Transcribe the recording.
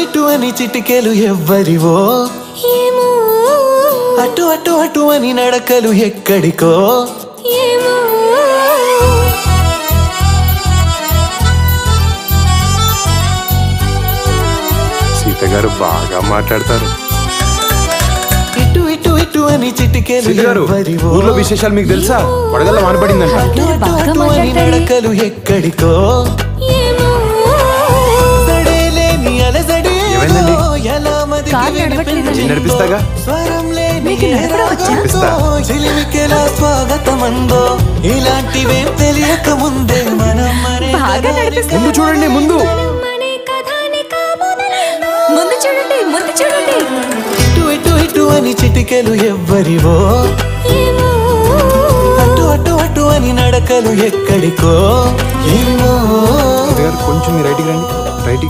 ఇటు అని చిటికెలు ఎవ్వరివో అటు అటు అటు అని నడకలు ఎక్కడికో సీత గారు బాగా మాట్లాడతారు. ఇటు ఇటు ఇటు అని చిటికెలు ఎవ్వరివో ఊర్లో విశేషాలు మీకు తెలుసా? వడగల్ల వానపడిందంట. అటు అటు అటు అని నడకలు ఎక్కడికో నడిపిస్తాగా స్వాగతమందో ఇలాంటివేం తెలియక ముందే మనం ముందు చూడండి, ముందు చూడండి. ఇటు ఇటు ఇటు అని చిటికెలు ఎవ్వరివో అటు అటు అటు అని నడకలు ఎక్కడికో ఏమో. కొంచెం రైట్కి రండి, రైట్కి.